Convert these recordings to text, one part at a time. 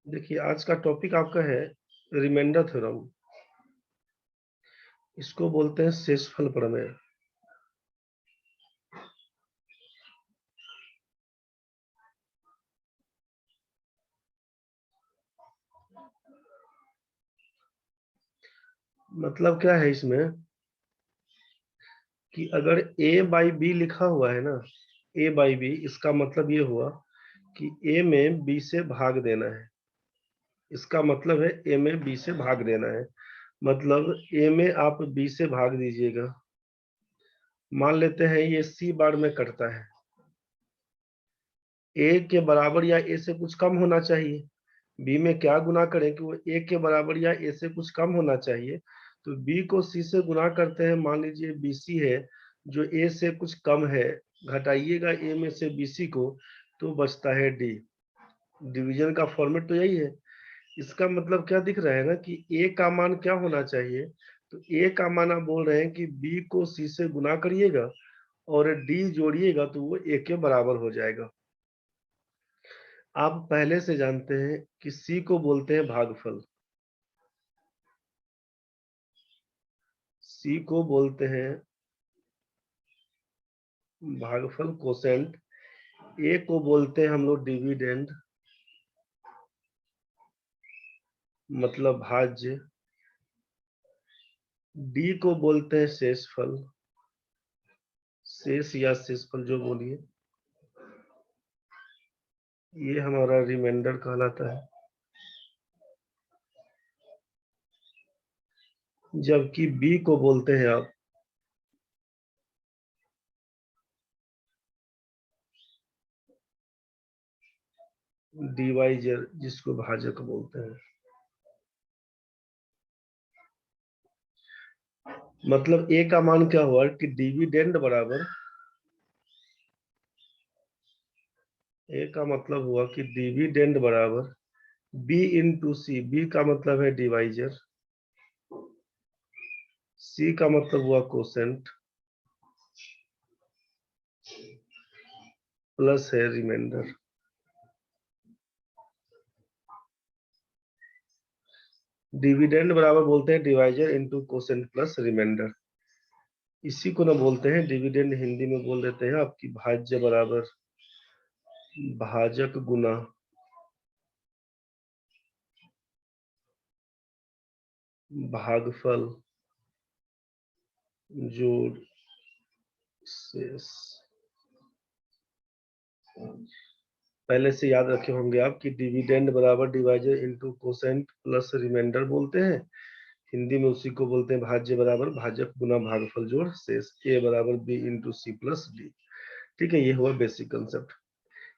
देखिए, आज का टॉपिक आपका है रिमाइंडर थ्योरम। इसको बोलते हैं शेषफल प्रमेय। मतलब क्या है इसमें कि अगर a बाई बी लिखा हुआ है ना, a बाई बी, इसका मतलब ये हुआ कि a में b से भाग देना है। इसका मतलब है a में b से भाग देना है, मतलब a में आप b से भाग दीजिएगा। मान लेते हैं ये c बार में कटता है, a के बराबर या a से कुछ कम होना चाहिए। b में क्या गुना करें कि वो a के बराबर या a से कुछ कम होना चाहिए। तो b को c से गुना करते हैं, मान लीजिए bc है जो a से कुछ कम है, घटाइएगा a में से bc को, तो बचता है d। डिवीजन का फॉर्मेट तो यही है। इसका मतलब क्या दिख रहा है ना कि a का मान क्या होना चाहिए। तो a का मान आप बोल रहे हैं कि b को c से गुना करिएगा और d जोड़िएगा तो वो a के बराबर हो जाएगा। आप पहले से जानते हैं कि c को बोलते हैं भागफल, c को बोलते हैं भागफल कोसेंट, a को बोलते हैं हम लोग डिविडेंड मतलब भाज्य, d को बोलते हैं शेषफल, शेष या शेषफल जो बोलिए, ये हमारा रिमाइंडर कहलाता है। जबकि b को बोलते हैं आप डिवाइजर, जिसको भाजक बोलते हैं। मतलब a का मान क्या हुआ कि डिविडेंड बराबर, a का मतलब हुआ कि डिविडेंड बराबर b इंटू सी, b का मतलब है डिवाइजर, c का मतलब हुआ कोसेंट, प्लस है रिमाइंडर। डिविडेंड बराबर बोलते हैं divisor into quotient plus remainder. इसी को ना बोलते हैं डिविडेंड, हिंदी में बोल देते हैं आपकी भाज्य बराबर भाजक गुना भागफल जोड़ शेष। पहले से याद रखे होंगे आप कि डिविडेंड बराबर divisor into quotient plus remainder बोलते हैं। हिंदी में उसी को बोलते हैं भाज्य बराबर भाजक गुना भागफल जोड़ शेष, a बराबर b into C plus D. ठीक है, ये हुआ बेसिक कंसेप्ट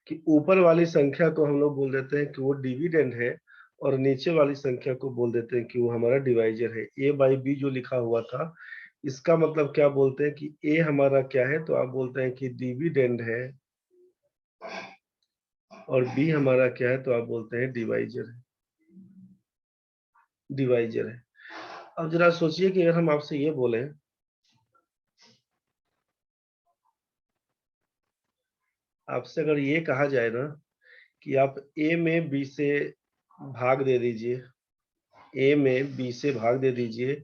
कि ऊपर वाली संख्या को हम लोग बोल देते हैं कि वो डिविडेंड है और नीचे वाली संख्या को बोल देते हैं कि वो हमारा डिवाइजर है। a बाई बी जो लिखा हुआ था, इसका मतलब क्या बोलते हैं कि a हमारा क्या है, तो आप बोलते हैं कि डिविडेंड है, और b हमारा क्या है, तो आप बोलते हैं डिवाइजर है, डिवाइजर है। अब जरा सोचिए कि अगर हम आपसे ये बोले, आपसे अगर ये कहा जाए ना कि आप a में b से भाग दे दीजिए, a में b से भाग दे दीजिए,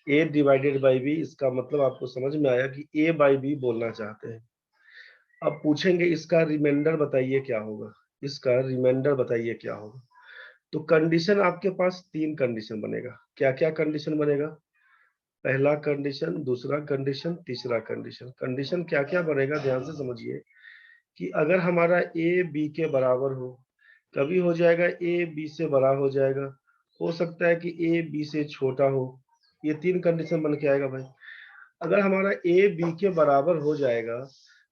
a डिवाइडेड बाई b, इसका मतलब आपको समझ में आया कि a बाई b बोलना चाहते हैं। अब पूछेंगे इसका रिमाइंडर बताइए क्या होगा, इसका रिमाइंडर बताइए क्या होगा। तो कंडीशन आपके पास तीन कंडीशन बनेगा। क्या क्या कंडीशन बनेगा? पहला कंडीशन, दूसरा कंडीशन, तीसरा कंडीशन। कंडीशन क्या क्या बनेगा ध्यान से समझिए कि अगर हमारा a b के बराबर हो, कभी हो जाएगा a b से बड़ा हो जाएगा, हो सकता है कि a b से छोटा हो। ये तीन कंडीशन बन के आएगा भाई। अगर हमारा a b के बराबर हो जाएगा,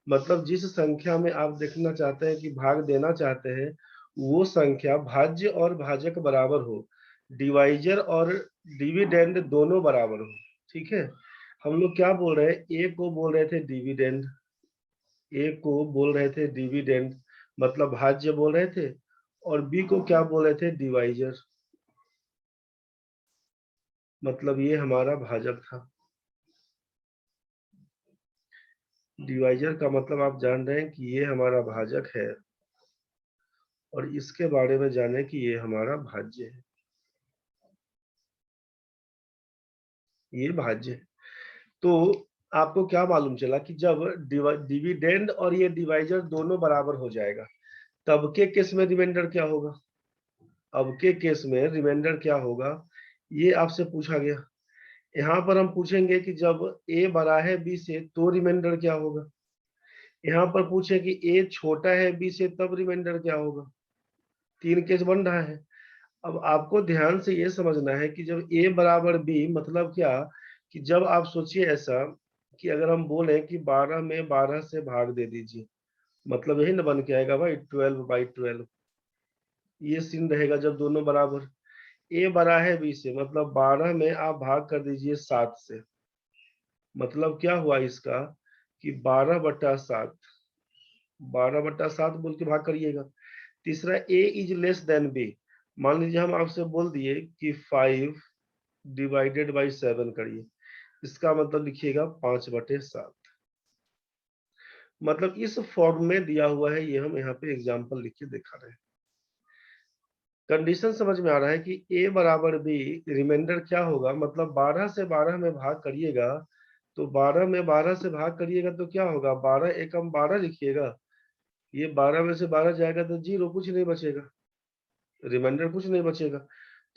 मतलब जिस संख्या में आप देखना चाहते हैं कि भाग देना चाहते हैं, वो संख्या भाज्य और भाजक बराबर हो, डिवाइजर और डिविडेंड दोनों बराबर हो। ठीक है, हम लोग क्या बोल रहे हैं, a को बोल रहे थे डिविडेंड, ए को बोल रहे थे डिविडेंड मतलब भाज्य बोल रहे थे, और बी को क्या बोल रहे थे, डिवाइजर, मतलब ये हमारा भाजक था। डिवाइजर का मतलब आप जान रहे हैं कि ये हमारा भाजक है और इसके बारे में जाने कि ये हमारा भाज्य है, ये भाज्य है। तो आपको क्या मालूम चला कि जब डिविडेंड और ये डिवाइजर दोनों बराबर हो जाएगा तब के केस में रिमाइंडर क्या होगा, अब के केस में रिमाइंडर क्या होगा, ये आपसे पूछा गया। यहाँ पर हम पूछेंगे कि जब ए बड़ा है बी से तो रिमाइंडर क्या होगा, यहाँ पर पूछे कि ए छोटा है बी से तब रिमाइंडर क्या होगा। तीन केस बन रहा है। अब आपको ध्यान से ये समझना है कि जब ए बराबर बी मतलब क्या, कि जब आप सोचिए ऐसा कि अगर हम बोले कि 12 में 12 से भाग दे दीजिए, मतलब यही ना बन के आएगा भाई 12/12। ये सीन रहेगा जब दोनों बराबर। ए बड़ा है बी से मतलब 12 में आप भाग कर दीजिए 7 से, मतलब क्या हुआ इसका कि 12/7, 12/7 बोल के भाग करिएगा। तीसरा ए इज लेस देन बी, मान लीजिए हम आपसे बोल दिए कि 5/7 करिए, इसका मतलब लिखिएगा 5/7। मतलब इस फॉर्म में दिया हुआ है, ये हम यहाँ पे एग्जांपल लिख के दिखा रहे हैं। कंडीशन समझ में आ रहा है कि ए बराबर बी, रिमाइंडर क्या होगा, मतलब 12 से 12 में भाग करिएगा तो 12 में 12 से भाग करिएगा तो क्या होगा, 12 एकम 12 लिखिएगा, ये 12 में से 12 जाएगा तो जीरो, कुछ नहीं बचेगा, रिमाइंडर कुछ नहीं बचेगा।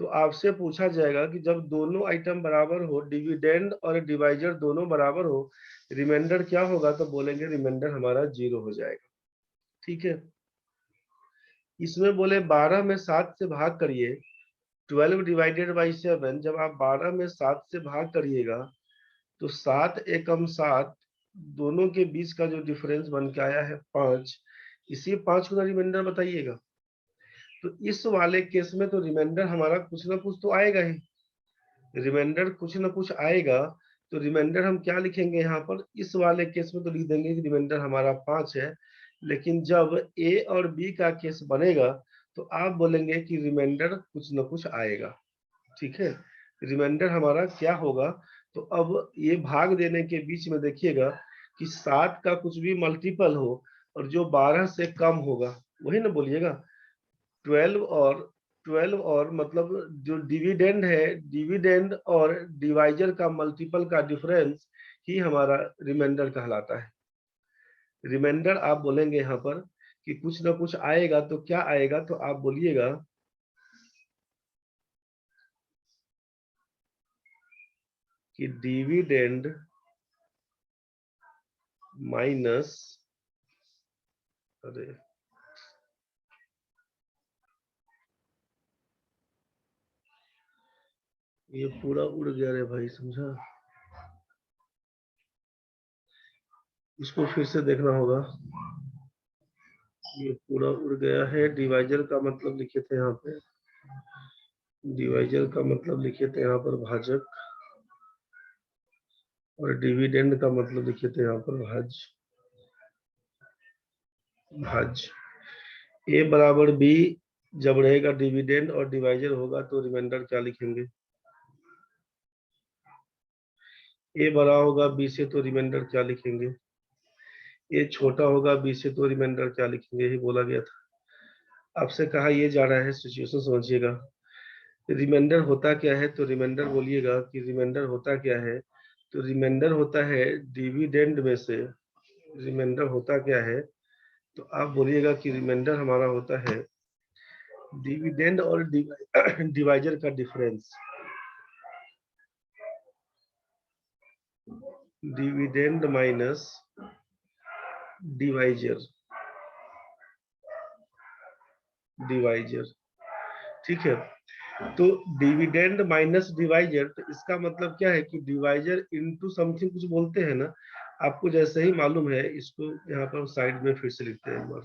तो आपसे पूछा जाएगा कि जब दोनों आइटम बराबर हो, डिविडेंड और डिवाइजर दोनों बराबर हो, रिमाइंडर क्या होगा, तो बोलेंगे रिमाइंडर हमारा जीरो हो जाएगा। ठीक है। इसमें बोले 12 में 7 से भाग करिए, 12/7, जब आप 12 में 7 से भाग करिएगा तो 7 एकम 7, दोनों के बीच का जो डिफरेंस बन के आया है 5, इसी 5 को रिमाइंडर बताइएगा। तो इस वाले केस में तो रिमाइंडर हमारा कुछ ना कुछ तो आएगा ही, रिमाइंडर कुछ ना कुछ आएगा। तो रिमाइंडर हम क्या लिखेंगे यहाँ पर, इस वाले केस में तो लिख देंगे कि रिमाइंडर हमारा 5 है, लेकिन जब ए और बी का केस बनेगा तो आप बोलेंगे कि रिमाइंडर कुछ ना कुछ आएगा। ठीक है, रिमाइंडर हमारा क्या होगा। तो अब ये भाग देने के बीच में देखिएगा कि 7 का कुछ भी मल्टीपल हो और जो 12 से कम होगा वही ना बोलिएगा। 12 और मतलब जो डिविडेंड है, डिविडेंड और डिवाइजर का मल्टीपल का डिफरेंस ही हमारा रिमाइंडर कहलाता है। रिमाइंडर आप बोलेंगे यहाँ पर कि कुछ ना कुछ आएगा, तो क्या आएगा, तो आप बोलिएगा कि डिविडेंड माइनस, अरे ये पूरा उड़ गया रे भाई, समझा, इसको फिर से देखना होगा। ये पूरा उड़ गया है। डिवाइजर का मतलब लिखे थे यहाँ पे, डिवाइजर का मतलब लिखे थे यहाँ पर भाजक, और डिविडेंड का मतलब लिखे थे यहाँ पर भाज्य। ए बराबर बी जब रहेगा डिविडेंड और डिवाइजर होगा तो रिमाइंडर क्या लिखेंगे, ए बड़ा होगा बी से तो रिमाइंडर क्या लिखेंगे, ए छोटा होगा बी से तो रिमाइंडर क्या लिखेंगे, यही बोला गया था। आपसे कहा ये जा रहा है, सिचुएशन समझिएगा। रिमाइंडर होता क्या है, तो रिमाइंडर बोलिएगा कि रिमाइंडर होता क्या है, तो रिमाइंडर होता है डिविडेंड में से, रिमाइंडर होता क्या है, तो आप बोलिएगा कि रिमाइंडर हमारा होता है डिविडेंड और डिवाइजर का difference, dividend minus divisor, divisor. ठीक है, तो डिविडेंड माइनस डिवाइजर, तो इसका मतलब क्या है कि डिवाइजर इनटू समथिंग कुछ बोलते हैं ना, आपको जैसे ही मालूम है इसको यहाँ पर साइड में फिर से लिखते हैं एक बार।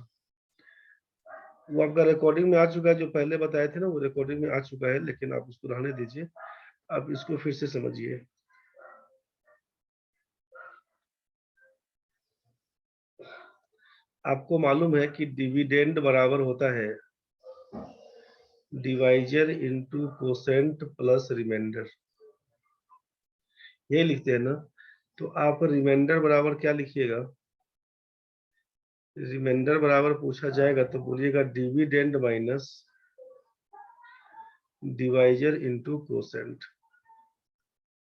वो आपका रिकॉर्डिंग में आ चुका है, जो पहले बताए थे ना वो रिकॉर्डिंग में आ चुका है, लेकिन आप उसको रहने दीजिए, आप इसको फिर से समझिए। आपको मालूम है कि डिविडेंड बराबर होता है divisor into quotient plus remainder, ये लिखते हैं ना। तो आप रिमाइंडर बराबर क्या लिखिएगा, रिमाइंडर बराबर पूछा जाएगा तो बोलिएगा dividend minus divisor into quotient.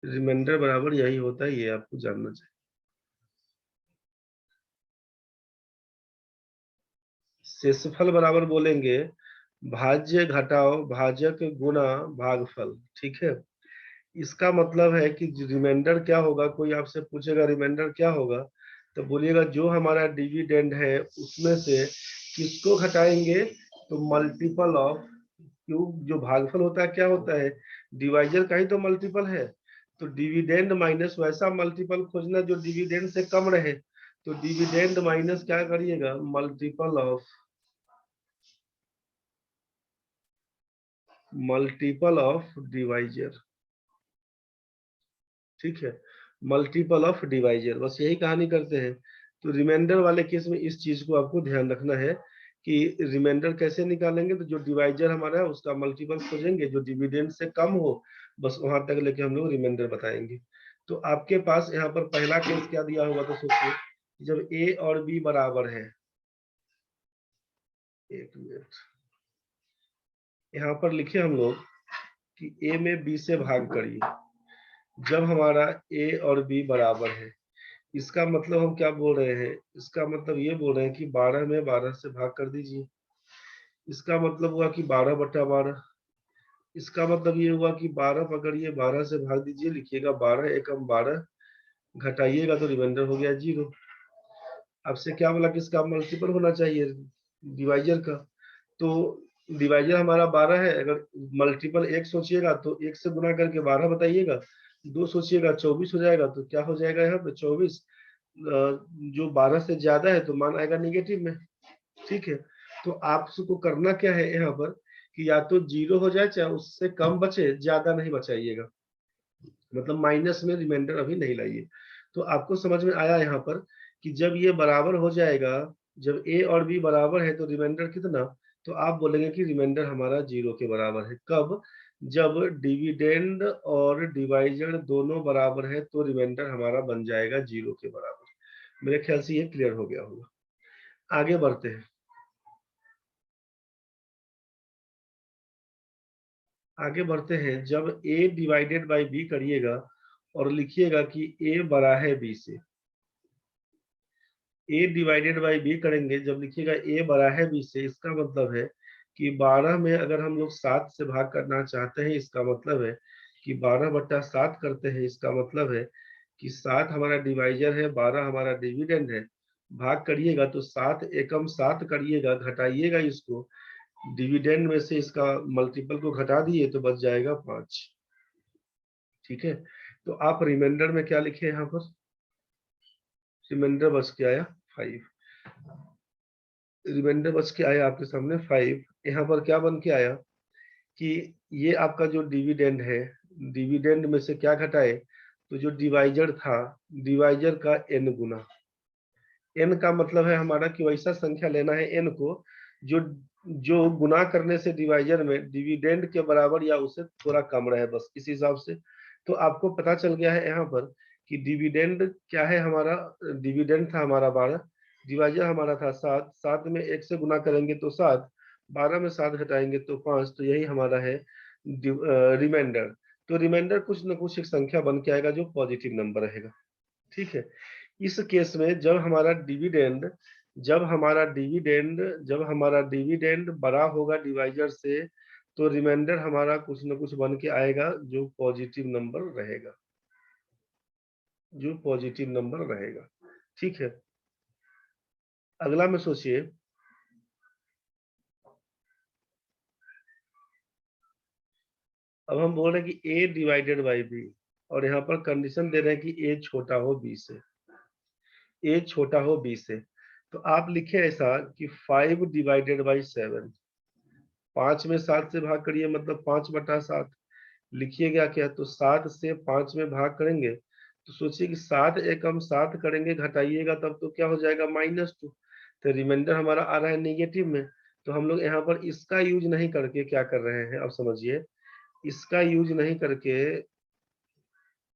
Remainder बराबर यही होता है, ये आपको जानना चाहिए। शेषफल बराबर बोलेंगे भाज्य घटाओ भाजक गुना भागफल। ठीक है, इसका मतलब है कि रिमाइंडर क्या होगा, कोई आपसे पूछेगा रिमाइंडर क्या होगा, तो बोलिएगा जो हमारा डिविडेंड है उसमें से किसको घटाएंगे, तो मल्टीपल ऑफ, क्यूब जो भागफल होता है क्या होता है, डिवाइजर का ही तो मल्टीपल है। तो डिविडेंड माइनस वैसा मल्टीपल खोजना जो डिविडेंड से कम रहे, तो डिविडेंड माइनस क्या करिएगा, मल्टीपल ऑफ डिवाइजर। ठीक है, मल्टीपल ऑफ डिवाइजर, बस यही कहानी करते हैं। तो रिमाइंडर वाले केस में इस चीज को आपको ध्यान रखना है कि रिमाइंडर कैसे निकालेंगे, तो जो डिवाइजर हमारा है उसका मल्टीपल खोजेंगे जो डिविडेंड से कम हो, बस वहां तक लेके हम लोग रिमाइंडर बताएंगे। तो आपके पास यहाँ पर पहला केस क्या दिया होगा, तो सोचिए जब ए और बी बराबर है, एक मिनट, यहाँ पर लिखे हम लोग कि ए में बी से भाग करिए। जब हमारा ए और बी बराबर है, इसका मतलब हम क्या बोल रहे हैं, इसका मतलब ये बोल रहे हैं कि 12 में 12 से भाग कर दीजिए। इसका मतलब हुआ कि 12/12। इसका मतलब ये हुआ कि 12 पकड़िए 12 से भाग दीजिए, लिखिएगा 12 एकम 12, घटाइएगा तो रिमाइंडर हो गया 0। आपसे क्या बोला कि इसका मल्टीपल होना चाहिए डिवाइजर का, तो डिवाइजर हमारा 12 है, अगर मल्टीपल एक सोचिएगा तो एक से गुना करके 12 बताइएगा, दो सोचिएगा 24 हो जाएगा, तो क्या हो जाएगा यहाँ पे 24, जो 12 से ज्यादा है तो मान आएगा निगेटिव में। ठीक है, तो आपको करना क्या है यहाँ पर कि या तो 0 हो जाए चाहे उससे कम बचे, ज्यादा नहीं बचाइएगा, मतलब माइनस में रिमाइंडर अभी नहीं लाइए। तो आपको समझ में आया यहाँ पर कि जब ये बराबर हो जाएगा, जब ए और बी बराबर है तो रिमाइंडर कितना, तो आप बोलेंगे कि रिमाइंडर हमारा 0 के बराबर है। कब, जब डिविडेंड और डिवाइजर दोनों बराबर है तो रिमाइंडर हमारा बन जाएगा 0 के बराबर। मेरे ख्याल से ये क्लियर हो गया होगा। आगे बढ़ते हैं, आगे बढ़ते हैं। जब a डिवाइडेड बाई बी करिएगा और लिखिएगा कि a बड़ा है b से, a डिवाइडेड बाई बी करेंगे जब लिखिएगा a बड़ा है b से, इसका मतलब है कि 12 में अगर हम लोग 7 से भाग करना चाहते हैं, इसका मतलब है कि 12/7 करते हैं, इसका मतलब है कि 7 हमारा डिवाइजर है, 12 हमारा डिविडेंड है। भाग करिएगा तो 7 एकम 7 करिएगा, घटाइएगा इसको, डिविडेंड में से इसका मल्टीपल को घटा दिए तो बच जाएगा 5। ठीक है, तो आप रिमाइंडर में क्या लिखे यहाँ पर, रिमाइंडर बच के आया 5, रिमाइंडर बच के आया आपके सामने 5। यहाँ पर क्या बन के आया कि ये आपका जो डिविडेंड है, डिविडेंड में से क्या घटाए, तो जो डिवाइजर था, डिवाइजर का n गुना, n का मतलब है हमारा कि वैसा संख्या लेना है n को जो जो गुना करने से डिवाइजर में डिविडेंड के बराबर या उससे थोड़ा कम रहे, बस इस हिसाब से। तो आपको पता चल गया है यहाँ पर कि डिविडेंड क्या है हमारा, डिविडेंड था हमारा 12, डिवाइजर हमारा था 7, 7 में 1 से गुना करेंगे तो 7, 12 में 7 घटाएंगे तो 5, तो यही हमारा है रिमाइंडर। तो रिमाइंडर कुछ ना कुछ एक संख्या बन के आएगा जो पॉजिटिव नंबर रहेगा। ठीक है, इस केस में जब हमारा डिविडेंड बड़ा होगा डिवाइजर से, तो रिमाइंडर हमारा कुछ ना कुछ बन के आएगा जो पॉजिटिव नंबर रहेगा, जो पॉजिटिव नंबर रहेगा। ठीक है, अगला में सोचिए, अब हम बोल रहे हैं कि a डिवाइडेड बाई b, और यहाँ पर कंडीशन दे रहे हैं कि a छोटा हो b से, a छोटा हो b से। तो आप लिखे ऐसा कि 5 डिवाइडेड बाई 7, 5 में 7 से भाग करिए मतलब 5/7, लिखिएगा क्या, तो 7 से 5 में भाग करेंगे तो सोचिए कि 7 एकम 7 करेंगे, घटाइएगा तब तो क्या हो जाएगा -2, तो रिमाइंडर हमारा आ रहा है नेगेटिव में। तो हम लोग यहाँ पर इसका यूज नहीं करके क्या कर रहे हैं, अब समझिए, इसका यूज नहीं करके,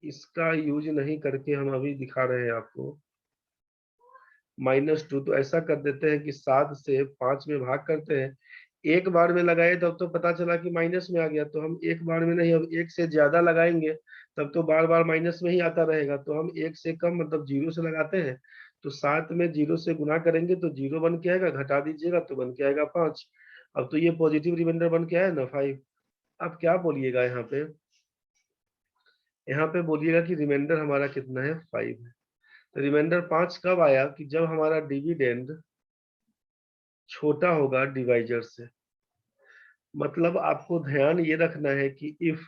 इसका यूज नहीं करके हम अभी दिखा रहे हैं आपको -2। तो ऐसा कर देते हैं कि 7 से 5 में भाग करते हैं, एक बार में लगाए तब तो पता चला कि माइनस में आ गया, तो हम एक बार में नहीं, अब एक से ज्यादा लगाएंगे तब तो बार बार माइनस में ही आता रहेगा, तो हम एक से कम मतलब जीरो से लगाते हैं। तो 7 में जीरो से गुना करेंगे तो जीरो बन के आएगा, घटा दीजिएगा तो बन के आएगा 5। अब तो ये पॉजिटिव रिमाइंडर बन के आया ना 5। अब क्या बोलिएगा यहाँ पे, यहाँ पे बोलिएगा कि रिमाइंडर हमारा कितना है 5 है। तो रिमाइंडर 5 कब आया कि जब हमारा डिविडेंड छोटा होगा डिवाइजर से। मतलब आपको ध्यान ये रखना है कि if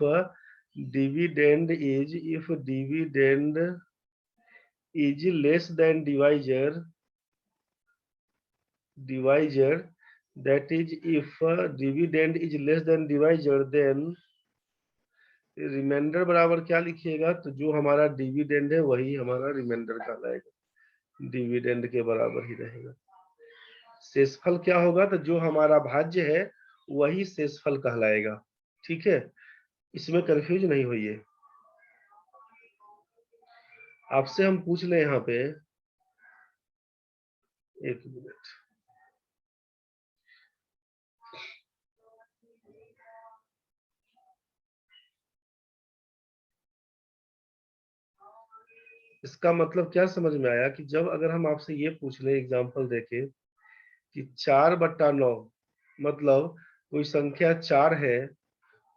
dividend is less than divisor that is if dividend is less than divisor then remainder बराबर क्या लिखिएगा, तो जो हमारा डिविडेंड है वही हमारा रिमाइंडर कहलाएगा, डिविडेंड के बराबर ही रहेगा। शेषफल क्या होगा, तो जो हमारा भाज्य है वही शेषफल कहलाएगा। ठीक है, इसमें कंफ्यूज नहीं होइए। आपसे हम पूछ ले यहाँ पे, एक मिनट, इसका मतलब क्या समझ में आया कि जब अगर हम आपसे ये पूछ ले एग्जांपल देके कि 4/9, मतलब कोई संख्या 4 है,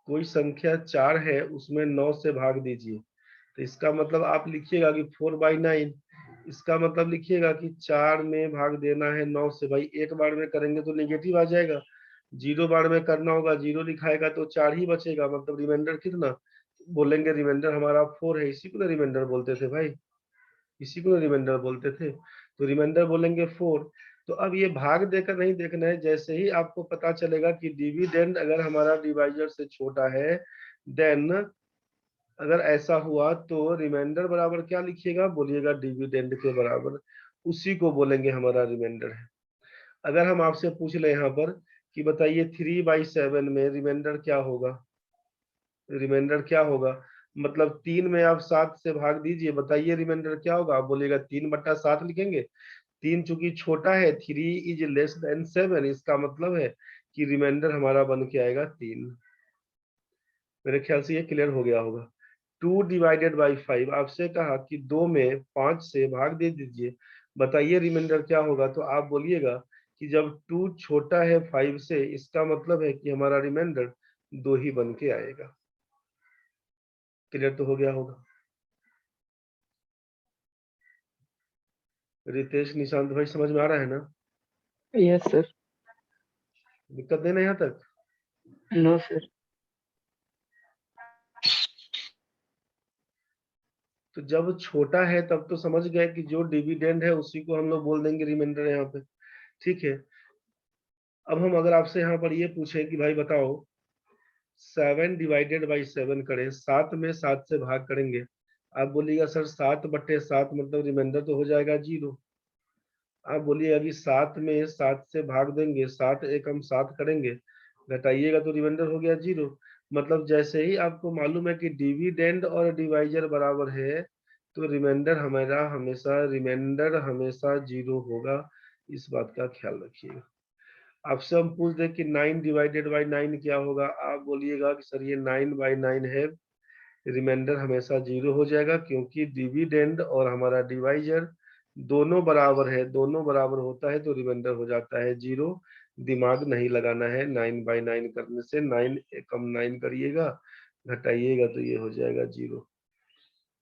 कोई संख्या 4 है उसमें 9 से भाग दीजिए, तो इसका मतलब आप लिखिएगा कि 4/9। इसका मतलब लिखिएगा कि 4 में भाग देना है 9 से। भाई एक बार में करेंगे तो नेगेटिव आ जाएगा, 0 बार में करना होगा, 0 लिखाएगा तो 4 ही बचेगा, मतलब रिमाइंडर कितना बोलेंगे, रिमाइंडर हमारा 4 है। इसी को ना रिमाइंडर बोलते थे भाई, इसी को रिमाइंडर बोलते थे। तो रिमाइंडर बोलेंगे 4। तो अब ये भाग देकर नहीं देखना है, जैसे ही आपको पता चलेगा कि डिविडेंड अगर हमारा डिवाइजर से छोटा है, देन अगर ऐसा हुआ तो रिमाइंडर बराबर क्या लिखिएगा, बोलिएगा डिविडेंड के बराबर, उसी को बोलेंगे हमारा रिमाइंडर है। अगर हम आपसे पूछ ले यहाँ पर कि बताइए 3/7 में रिमाइंडर क्या होगा, रिमाइंडर क्या होगा, मतलब 3 में आप 7 से भाग दीजिए, बताइए रिमाइंडर क्या होगा, आप बोलिएगा 3/7 लिखेंगे। 3 चूंकि छोटा है, 3 is less than 7, इसका मतलब है कि रिमाइंडर हमारा बन के आएगा 3। मेरे ख्याल से ये क्लियर हो गया होगा। 2/5 आपसे कहा कि 2 में 5 से भाग दे दीजिए, बताइए रिमाइंडर क्या होगा, तो आप बोलिएगा कि जब 2 छोटा है 5 से, इसका मतलब है कि हमारा रिमाइंडर 2 ही बन के आएगा। क्लियर तो हो गया होगा। रितेश निशांत भाई समझ में आ रहा है ना? Yes sir. दिक्कत नहीं ना यहाँ तक? No sir. तो जब छोटा है तब तो समझ गए कि जो डिविडेंड है उसी को हम लोग बोल देंगे रिमाइंडर यहाँ पे। ठीक है, अब हम अगर आपसे यहाँ पर ये पूछे कि भाई बताओ 7/7 करें, 7 में 7 से भाग करेंगे, आप बोलिएगा सर 7/7 मतलब रिमाइंडर तो हो जाएगा 0। आप बोलिएगा कि 7 में 7 से भाग देंगे, 7 एकम 7 करेंगे, घटाइएगा तो रिमाइंडर हो गया 0। मतलब जैसे ही आपको मालूम है कि डिविडेंड और डिवाइजर बराबर है, तो रिमाइंडर हमेशा 0 होगा। इस बात का ख्याल रखिएगा। आपसे हम पूछ दें कि 9/9 क्या होगा, आप बोलिएगा कि सर ये 9/9 है, रिमाइंडर हमेशा 0 हो जाएगा, क्योंकि डिविडेंड और हमारा डिवाइजर दोनों बराबर है, दोनों बराबर होता है तो रिमाइंडर हो जाता है 0। दिमाग नहीं लगाना है 9/9 करने से, 9 कम 9 करिएगा, घटाइएगा तो ये हो जाएगा 0।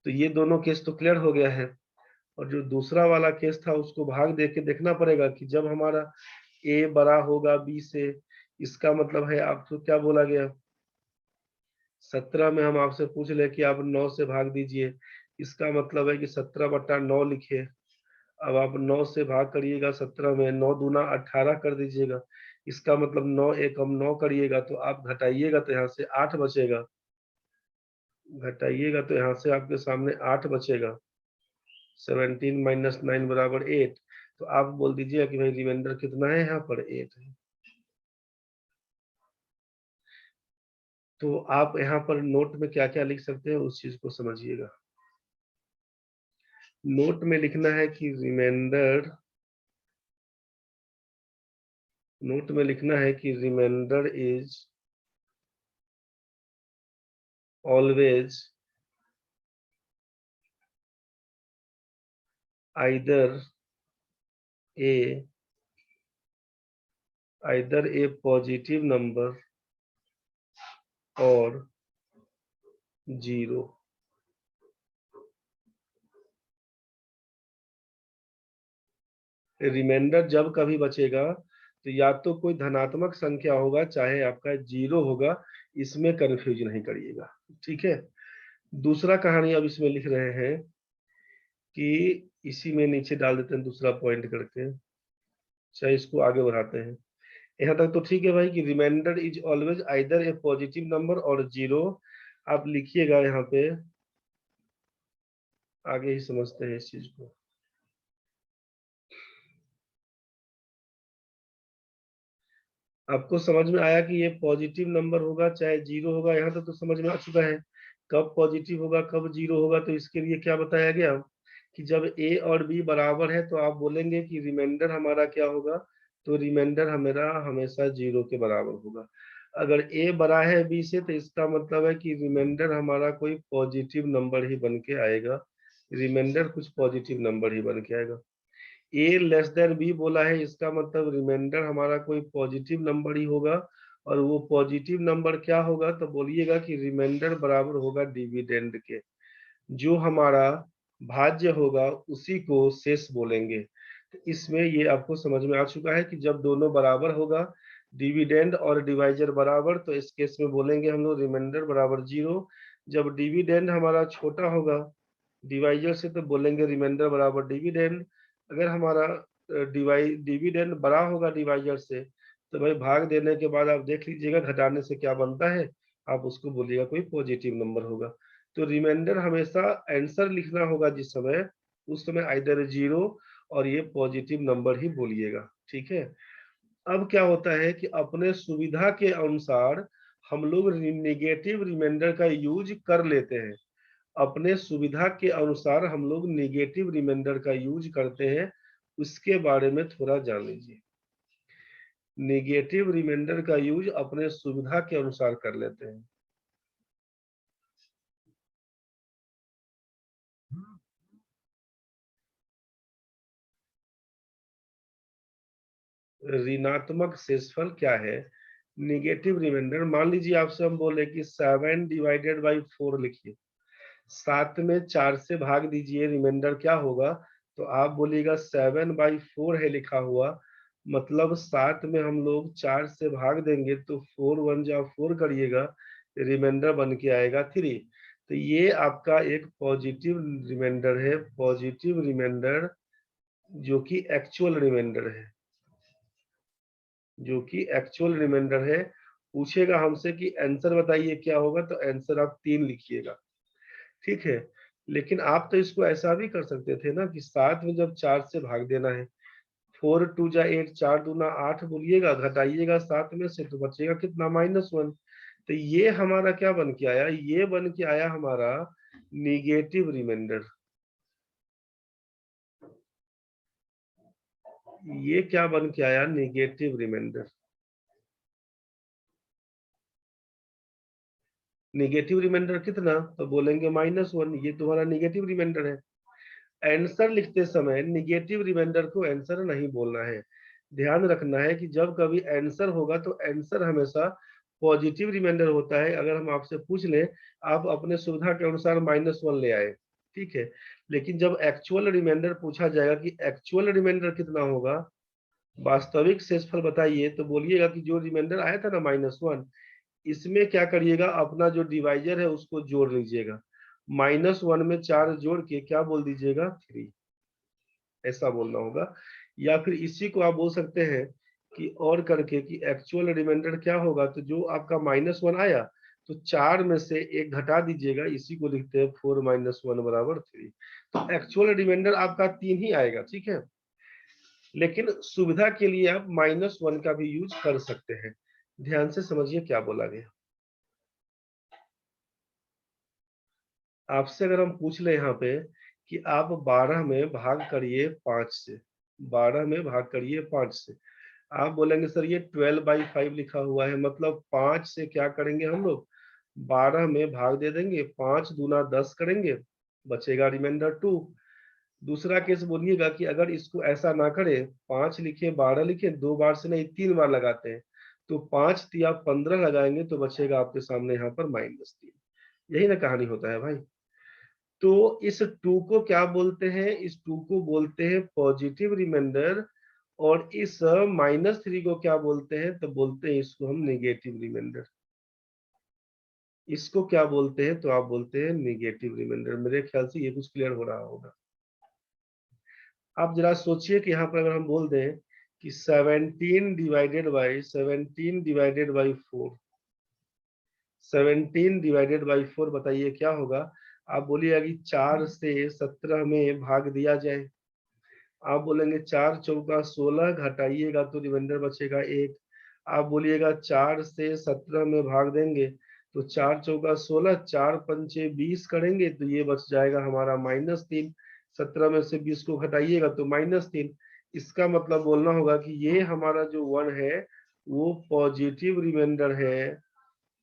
तो ये दोनों केस तो क्लियर हो गया है। और जो दूसरा वाला केस था उसको भाग दे के देखना पड़ेगा कि जब हमारा ए बड़ा होगा बी से, इसका मतलब है आपको क्या बोला गया, 17 में हम आपसे पूछ ले कि आप 9 से भाग दीजिए, इसका मतलब है कि 17/9 लिखे। अब आप 9 से भाग करिएगा 17 में, 9 दूना 18 कर दीजिएगा, इसका मतलब 9 एकम 9 करिएगा, तो आप घटाइएगा तो यहाँ से 8 बचेगा, घटाइएगा तो यहाँ से आपके सामने 8 बचेगा। 17 - 9 बराबर 8। तो आप बोल दीजिएगा कि भाई रिमाइंडर कितना है, यहाँ पर 8 है। तो आप यहाँ पर नोट में क्या क्या लिख सकते हैं उस चीज को समझिएगा। नोट में लिखना है कि रिमाइंडर नोट में लिखना है कि remainder is always either a positive number और 0। रिमाइंडर जब कभी बचेगा तो या तो कोई धनात्मक संख्या होगा चाहे आपका 0 होगा, इसमें कंफ्यूज नहीं करिएगा। ठीक है, दूसरा कहानी अब इसमें लिख रहे हैं कि इसी में नीचे डाल देते हैं दूसरा पॉइंट करके, चाहे इसको आगे बढ़ाते हैं। यहाँ तक तो ठीक है भाई कि remainder is always either a positive number और 0। आप लिखिएगा यहाँ पे, आगे ही समझते हैं इस चीज को। आपको समझ में आया कि ये पॉजिटिव नंबर होगा चाहे 0 होगा, यहाँ तक तो समझ में आ चुका है। कब पॉजिटिव होगा कब 0 होगा, तो इसके लिए क्या बताया गया कि जब ए और बी बराबर है तो आप बोलेंगे कि रिमाइंडर हमारा क्या होगा, तो रिमाइंडर हमारा हमेशा 0 के बराबर होगा। अगर ए बड़ा है बी से तो इसका मतलब है कि रिमाइंडर हमारा कोई पॉजिटिव नंबर ही बन के आएगा, रिमाइंडर कुछ पॉजिटिव नंबर ही बन के आएगा। ए लेस देन बी बोला है, इसका मतलब रिमाइंडर हमारा कोई पॉजिटिव नंबर ही होगा, और वो पॉजिटिव नंबर क्या होगा, तो बोलिएगा कि रिमाइंडर बराबर होगा डिविडेंड के। जो हमारा भाज्य होगा उसी को शेष बोलेंगे। तो इसमें ये आपको समझ में आ चुका है कि जब दोनों बराबर होगा, डिविडेंड और डिवाइजर बराबर, तो इस केस में बोलेंगे हम लोग रिमाइंडर बराबर 0। जब डिविडेंड हमारा छोटा होगा डिवाइजर से, तो बोलेंगे रिमाइंडर बराबर डिविडेंड। अगर हमारा डिविडेंड बड़ा होगा डिवाइजर से, तो भाई भाग देने के बाद आप देख लीजिएगा घटाने से क्या बनता है, आप उसको बोलिएगा कोई पॉजिटिव नंबर होगा। तो रिमाइंडर हमेशा आंसर लिखना होगा जिस समय, उस समय आइदर 0 और ये पॉजिटिव नंबर ही बोलिएगा। ठीक है, अब क्या होता है कि अपने सुविधा के अनुसार हम लोग नेगेटिव रिमाइंडर का यूज कर लेते हैं। अपने सुविधा के अनुसार हम लोग नेगेटिव रिमाइंडर का यूज करते हैं, उसके बारे में थोड़ा जान लीजिए। नेगेटिव रिमाइंडर का यूज अपने सुविधा के अनुसार कर लेते हैं। ऋणात्मक शेषफल क्या है? नेगेटिव रिमाइंडर, मान लीजिए आपसे हम बोले कि 7/4 लिखिए, 7 में 4 से भाग दीजिए, रिमाइंडर क्या होगा, तो आप बोलिएगा 7/4 है लिखा हुआ, मतलब 7 में हम लोग 4 से भाग देंगे तो 4 1 जा 4 करिएगा, रिमाइंडर बन के आएगा 3। तो ये आपका एक पॉजिटिव रिमाइंडर है, पॉजिटिव रिमाइंडर जो कि एक्चुअल रिमाइंडर है, जो कि एक्चुअल रिमाइंडर है। पूछेगा हमसे कि आंसर बताइए क्या होगा, तो आंसर आप 3 लिखिएगा। ठीक है, लेकिन आप तो इसको ऐसा भी कर सकते थे ना कि 7 में जब 4 से भाग देना है, 4 2 जा 8, 4 दूना 8 बोलिएगा, घटाइएगा 7 में से तो बचेगा कितना, -1। तो ये हमारा क्या बन के आया, ये बन के आया हमारा निगेटिव रिमाइंडर। ये क्या बन के आया, निगेटिव रिमाइंडर। निगेटिव रिमाइंडर कितना, तो बोलेंगे -1, ये तुम्हारा निगेटिव रिमाइंडर है। आंसर लिखते समय निगेटिव रिमाइंडर को आंसर नहीं बोलना है। ध्यान रखना है कि जब कभी आंसर होगा तो आंसर हमेशा पॉजिटिव रिमाइंडर होता है। अगर हम आपसे पूछ लें, आप अपने सुविधा के अनुसार -1 ले आए, ठीक है, लेकिन जब एक्चुअल रिमाइंडर पूछा जाएगा कि एक्चुअल रिमाइंडर कितना होगा, वास्तविक शेषफल बताइए, तो बोलिएगा कि जो रिमाइंडर आया था ना -1, इसमें क्या करिएगा, अपना जो डिवाइजर है उसको जोड़ लीजिएगा, -1 में 4 जोड़ के क्या बोल दीजिएगा, 3, ऐसा बोलना होगा। या फिर इसी को आप बोल सकते हैं कि और करके कि एक्चुअल रिमाइंडर क्या होगा, तो जो आपका -1 आया तो 4 में से 1 घटा दीजिएगा, इसी को लिखते हैं 4 - 1 बराबर 3। तो एक्चुअल रिमाइंडर आपका 3 ही आएगा। ठीक है, लेकिन सुविधा के लिए आप -1 का भी यूज कर सकते हैं। ध्यान से समझिए क्या बोला गया। आपसे अगर हम पूछ ले यहाँ पे कि आप 12 में भाग करिए 5 से, 12 में भाग करिए 5 से, आप बोलेंगे सर ये 12/5 लिखा हुआ है, मतलब 5 से क्या करेंगे हम लोग, 12 में भाग दे देंगे, 5 दूना 10 करेंगे, बचेगा रिमाइंडर 2। दूसरा केस बोलिएगा कि अगर इसको ऐसा ना करे, 5 लिखे 12 लिखे, 2 बार से नहीं 3 बार लगाते हैं, तो 5 या 15 लगाएंगे तो बचेगा आपके सामने यहाँ पर -3। यही ना कहानी होता है भाई। तो इस 2 को क्या बोलते हैं, इस 2 को बोलते हैं पॉजिटिव रिमाइंडर। और इस -3 को क्या बोलते हैं, तो बोलते हैं इसको हम नेगेटिव रिमाइंडर। इसको क्या बोलते हैं, तो आप बोलते हैं नेगेटिव रिमाइंडर। मेरे ख्याल से ये कुछ क्लियर हो रहा होगा। आप जरा सोचिए कि यहाँ पर अगर हम बोल दें कि 17/4, 17/4 बताइए क्या होगा। आप बोलिएगा कि 4 से 17 में भाग दिया जाए। आप बोलेंगे 4 चौका 16, घटाइएगा तो रिमाइंडर बचेगा 1। आप बोलिएगा 4 से 17 में भाग देंगे तो 4 चौका 16, 4 पंचे 20 करेंगे तो ये बच जाएगा हमारा -3। 17 में से 20 को घटाइएगा तो -3। इसका मतलब बोलना होगा कि ये हमारा जो 1 है वो पॉजिटिव रिमाइंडर है,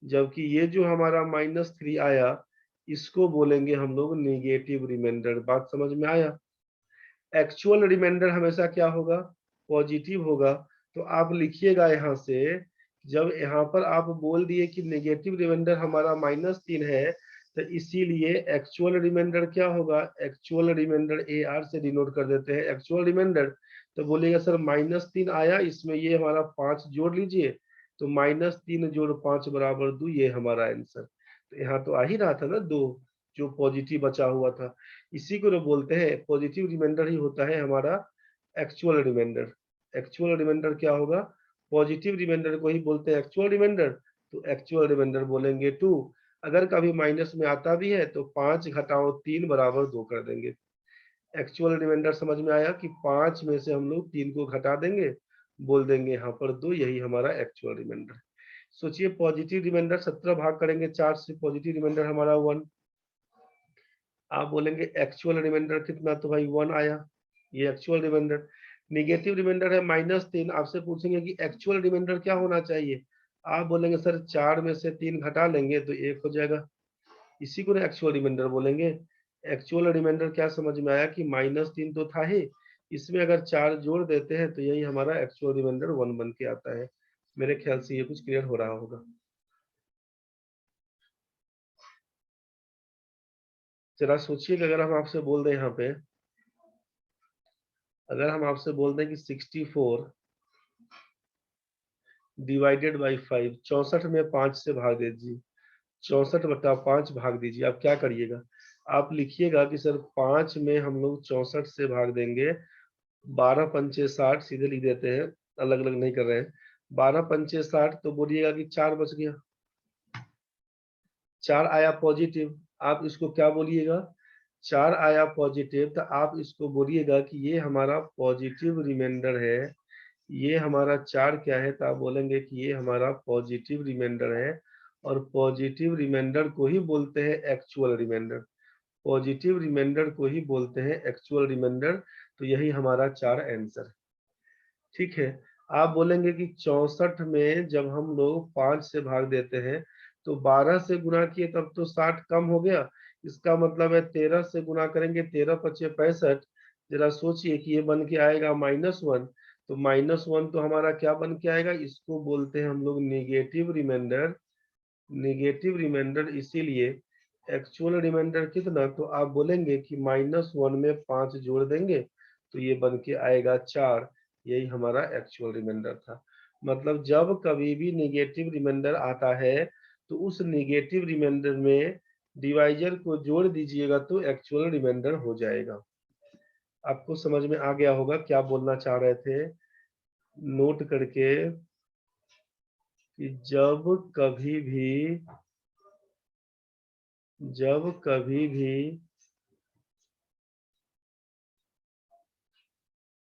जबकि ये जो हमारा -3 आया इसको बोलेंगे हम लोग नेगेटिव रिमाइंडर। बात समझ में आया। एक्चुअल रिमाइंडर हमेशा क्या होगा, पॉजिटिव होगा। तो आप लिखिएगा यहाँ से, जब यहाँ पर आप बोल दिए कि नेगेटिव रिमाइंडर हमारा -3 है, तो इसीलिए एक्चुअल रिमाइंडर क्या होगा, एक्चुअल रिमाइंडर AR से डिनोट कर देते हैं एक्चुअल रिमाइंडर। तो बोलिएगा सर -3 आया, इसमें ये हमारा 5 जोड़ लीजिए, तो -3 जोड़ 5 बराबर 2, ये हमारा आंसर। तो यहाँ तो आ ही रहा था ना 2, जो पॉजिटिव बचा हुआ था। इसी को तो बोलते हैं पॉजिटिव रिमाइंडर ही होता है हमारा एक्चुअल रिमाइंडर। एक्चुअल रिमाइंडर क्या होगा, पॉजिटिव रिमाइंडर को ही बोलते हैं एक्चुअल रिमाइंडर। तो एक्चुअल रिमाइंडर बोलेंगे 2। अगर कभी माइनस में आता भी है तो 5 घटाओ 3 बराबर 2 कर देंगे। एक्चुअल रिमाइंडर समझ में आया कि 5 में से हम लोग 3 को घटा देंगे, बोल देंगे यहाँ पर 2, यही हमारा एक्चुअल रिमाइंडर। सोचिए पॉजिटिव रिमाइंडर 17 भाग करेंगे 4 से, पॉजिटिव रिमाइंडर हमारा 1। आप बोलेंगे एक्चुअल रिमाइंडर कितना, तो भाई 1 आया, ये एक्चुअल रिमाइंडर। नेगेटिव रिमाइंडर है -3, आपसे पूछेंगे कि एक्चुअल रिमाइंडर क्या होना चाहिए। आप बोलेंगे सर 4 में से 3 घटा लेंगे तो 1 हो जाएगा, इसी को ना एक्चुअल रिमाइंडर बोलेंगे। एक्चुअल रिमाइंडर क्या समझ में आया कि -3 तो था ही, इसमें अगर 4 जोड़ देते हैं तो यही हमारा एक्चुअल रिमाइंडर 1 बन के आता है। मेरे ख्याल से ये कुछ क्लियर हो रहा होगा। जरा सोचिए कि अगर हम आपसे बोल दें यहाँ पे, अगर हम आपसे बोल दें कि 64 डिवाइडेड बाई 5, 64 में 5 से भाग दीजिए, 64/5 भाग दीजिए। आप क्या करिएगा, आप लिखिएगा कि सर 5 में हम लोग 64 से भाग देंगे, 12 पंचे 60, सीधे लिख देते हैं, अलग अलग नहीं कर रहे हैं। 12 पंचे 60, तो बोलिएगा कि 4 बच गया, 4 आया पॉजिटिव। आप इसको क्या बोलिएगा, 4 आया पॉजिटिव, तो आप इसको बोलिएगा कि ये हमारा पॉजिटिव रिमाइंडर है। ये हमारा 4 क्या है, तो आप बोलेंगे कि ये हमारा पॉजिटिव रिमाइंडर है। और पॉजिटिव रिमाइंडर को ही बोलते हैं एक्चुअल रिमाइंडर। पॉजिटिव रिमाइंडर को ही बोलते हैं एक्चुअल रिमाइंडर। तो यही हमारा 4 आंसर। ठीक है। आप बोलेंगे कि 64 में जब हम लोग 5 से भाग देते हैं तो 12 से गुना किए तब तो 60 कम हो गया, इसका मतलब है 13 से गुना करेंगे, 13 पचे 65। जरा सोचिए कि ये बन के आएगा -1। तो -1 तो हमारा क्या बन के आएगा, इसको बोलते हैं हम लोग नेगेटिव रिमाइंडर। नेगेटिव रिमाइंडर इसीलिए। एक्चुअल रिमाइंडर कितना, तो आप बोलेंगे कि -1 में 5 जोड़ देंगे तो ये बन के आएगा 4, यही हमारा एक्चुअल रिमाइंडर था। मतलब जब कभी भी नेगेटिव रिमाइंडर आता है तो उस नेगेटिव रिमाइंडर में डिवाइजर को जोड़ दीजिएगा तो एक्चुअल रिमाइंडर हो जाएगा। आपको समझ में आ गया होगा क्या बोलना चाह रहे थे, नोट करके, कि जब कभी भी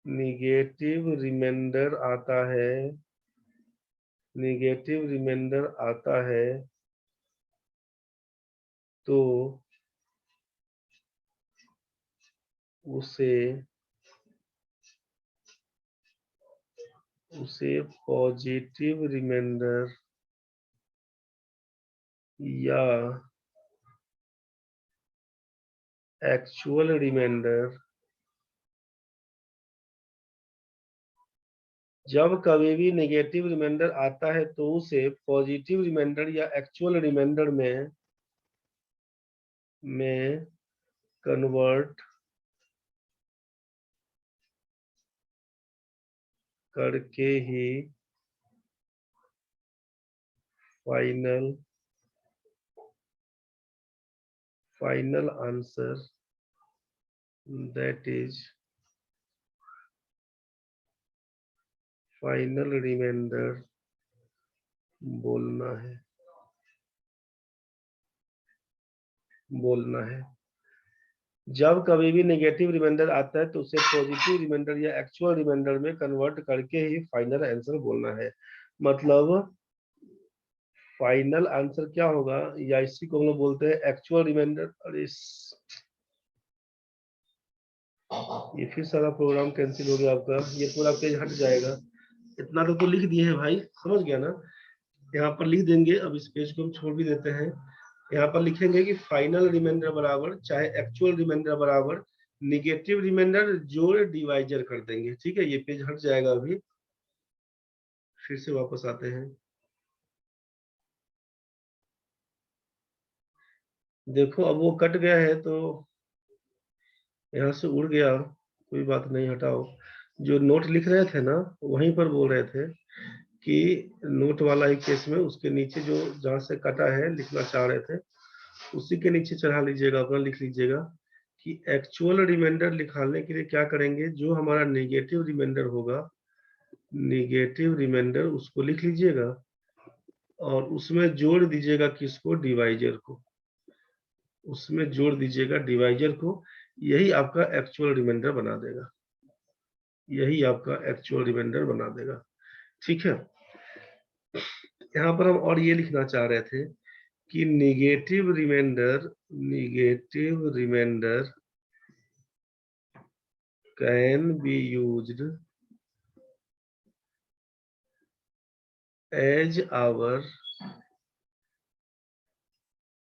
निगेटिव रिमाइंडर आता है, निगेटिव रिमाइंडर आता है तो उसे उसे पॉजिटिव रिमाइंडर या एक्चुअल रिमाइंडर, जब कभी भी नेगेटिव रिमाइंडर आता है तो उसे पॉजिटिव रिमाइंडर या एक्चुअल रिमाइंडर में कन्वर्ट करके ही final answer, that is final reminder बोलना है। जब कभी भी नेगेटिव रिमाइंडर आता है तो उसे पॉजिटिव रिमाइंडर या एक्चुअल रिमाइंडर में कन्वर्ट करके ही फाइनल आंसर बोलना है। मतलब फाइनल आंसर क्या होगा, या इसी को हम लोग बोलते हैं एक्चुअल रिमाइंडर। अरे ये फिर सारा प्रोग्राम कैंसिल हो गया आपका, ये पूरा पेज हट जाएगा। इतना तो लिख दिए हैं भाई, समझ गया ना। यहाँ पर लिख देंगे, अब इस पेज को हम छोड़ भी देते हैं। यहाँ पर लिखेंगे कि फाइनल रिमाइंडर बराबर चाहे एक्चुअल रिमाइंडर बराबर निगेटिव रिमाइंडर जोड़ डिवाइजर कर देंगे। ठीक है, ये पेज हट जाएगा। अभी फिर से वापस आते हैं। देखो अब वो कट गया है तो यहाँ से उड़ गया, कोई बात नहीं, हटाओ। जो नोट लिख रहे थे ना, वहीं पर बोल रहे थे कि नोट वाला ही केस में उसके नीचे जो जहाँ से कटा है लिखना चाह रहे थे, उसी के नीचे चढ़ा लीजिएगा, अपना लिख लीजिएगा कि एक्चुअल रिमाइंडर निकालने के लिए क्या करेंगे, जो हमारा नेगेटिव रिमाइंडर होगा, नेगेटिव रिमाइंडर उसको लिख लीजिएगा और उसमें जोड़ दीजिएगा किसको, डिवाइजर को। उसमें जोड़ दीजिएगा डिवाइजर को, यही आपका एक्चुअल रिमाइंडर बना देगा, यही आपका एक्चुअल रिमाइंडर बना देगा। ठीक है, यहाँ पर हम और ये लिखना चाह रहे थे कि negative remainder can be used as our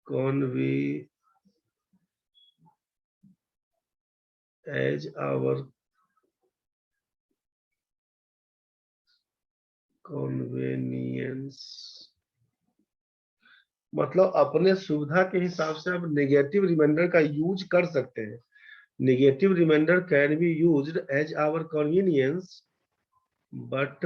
convenience. मतलब अपने सुविधा के हिसाब से आप नेगेटिव रिमाइंडर का यूज कर सकते हैं। Negative remainder can be used as our convenience but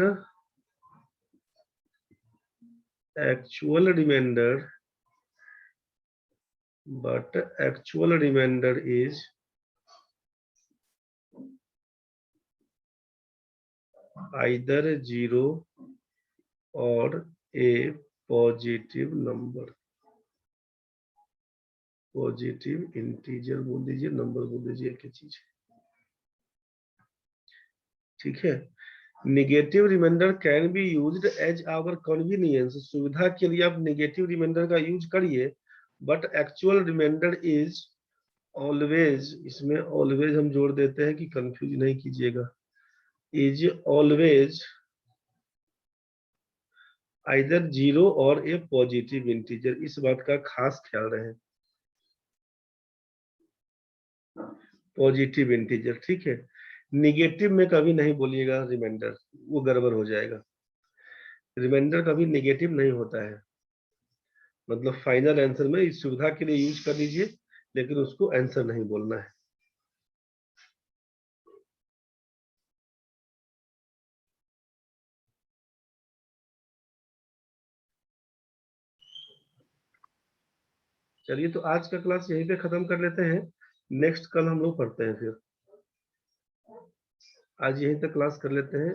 actual remainder is either 0 or a positive number, positive integer बोल दीजिए, नंबर बोल दीजिए, एक ही चीज है। ठीक है, negative remainder can be used as our convenience, सुविधा के लिए आप नेगेटिव रिमाइंडर का यूज करिए, but actual remainder is always, इसमें ऑलवेज हम जोड़ देते हैं कि कंफ्यूज नहीं कीजिएगा, इज ऑलवेज आइदर 0 और ए पॉजिटिव इंटीजर, इस बात का खास ख्याल रहे, पॉजिटिव इंटीजर। ठीक है, निगेटिव में कभी नहीं बोलिएगा रिमाइंडर, वो गड़बड़ हो जाएगा। रिमाइंडर कभी नेगेटिव नहीं होता है, मतलब फाइनल आंसर में इस सुविधा के लिए यूज कर लीजिए, लेकिन उसको आंसर नहीं बोलना है। चलिए, तो आज का क्लास यहीं पे खत्म कर लेते हैं, नेक्स्ट कल हम लोग पढ़ते हैं। फिर आज यहीं तक क्लास कर लेते हैं।